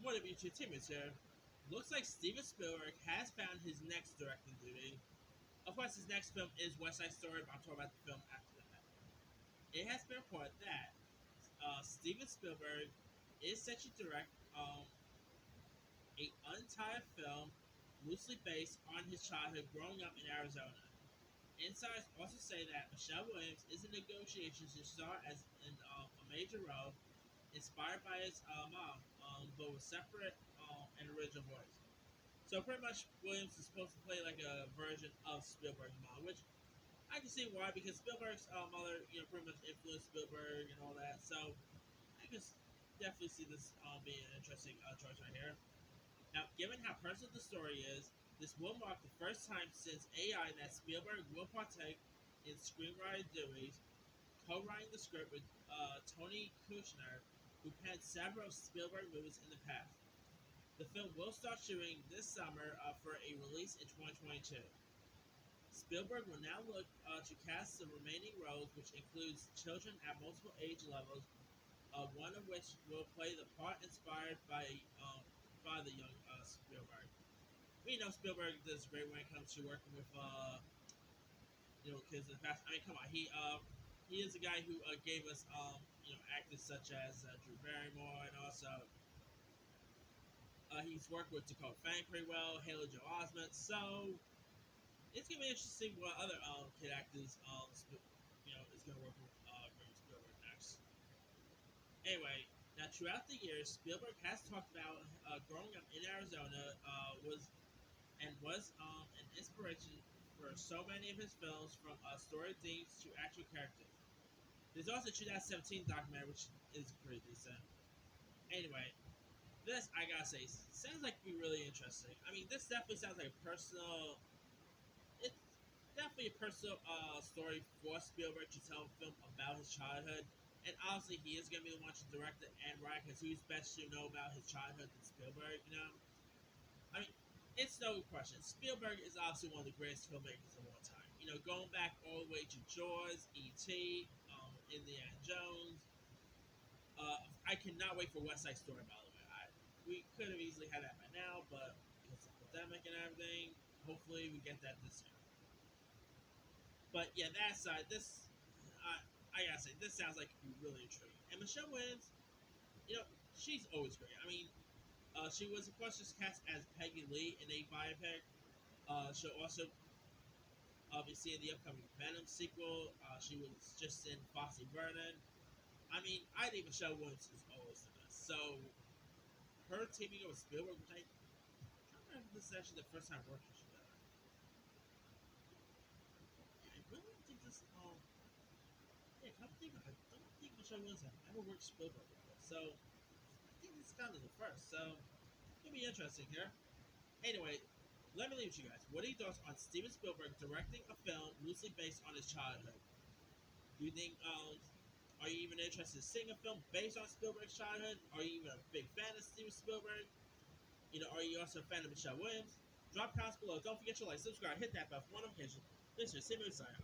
What up, YouTube? Tim is here. Looks like Steven Spielberg has found his next directing duty. Of course, his next film is West Side Story, but I'll talk about the film after that. It has been reported that Steven Spielberg is set to direct a untitled film loosely based on his childhood growing up in Arizona. Insiders also say that Michelle Williams is in negotiations to star as in a major role, inspired by his mom, but with separate and original voice. So pretty much, Williams is supposed to play like a version of Spielberg's mom, which I can see why, because Spielberg's mother, pretty much influenced Spielberg and all that. So I can definitely see this being an interesting choice right here. Now, given how personal the story is, this will mark the first time since AI that Spielberg will partake in screenwriting duties, co-writing the script with Tony Kushner, who penned several Spielberg movies in the past. The film will start shooting this summer for a release in 2022. Spielberg will now look to cast the remaining roles, which includes children at multiple age levels, one of which will play the part inspired by the young Spielberg. We know Spielberg does great when it comes to working with kids in the past. I mean, come on, he is a guy who gave us actors such as Drew Barrymore, and also he's worked with Dakota Fanning pretty well, Haley Joel Osment. So it's gonna be interesting what other kid actors is gonna work with Graham Spielberg next. Anyway, now throughout the years, Spielberg has talked about growing up in Arizona was an inspiration for so many of his films, from story themes to actual characters. There's also a 2017 documentary which is pretty decent. Anyway, this I gotta say sounds like to be really interesting. I mean, this definitely sounds like a personal. It's definitely a personal story for Spielberg to tell a film about his childhood. And obviously, he is going to be the one to direct it and write, because who's best to know about his childhood than Spielberg, you know? I mean, it's no question. Spielberg is obviously one of the greatest filmmakers of all time. You know, going back all the way to Jaws, E.T., Indiana Jones. I cannot wait for West Side Story, by the way. We could have easily had that by now, but because of the pandemic and everything, hopefully we get that this year. But yeah, that aside, I gotta say, this sounds like really intriguing. And Michelle Williams, you know, she's always great. I mean, she was of course just cast as Peggy Lee in a biopic. She'll also be seeing the upcoming Venom sequel. She was just in Fosse Verdon. I mean, I think Michelle Williams is always the best. So her teaming up with Spielberg, which I can't remember if this is actually the first time working together. Yeah, I really don't think this. Yeah, come think of it, I don't think Michelle Williams have ever worked Spielberg before. So I think this is kind of the first. So it'll be interesting here. Anyway, let me leave with you guys. What are your thoughts on Steven Spielberg directing a film loosely based on his childhood? Do you think, are you even interested in seeing a film based on Spielberg's childhood? Are you even a big fan of Steven Spielberg? You know, are you also a fan of Michelle Williams? Drop comments below. Don't forget to like, subscribe, hit that bell for notifications. This is Simon signing.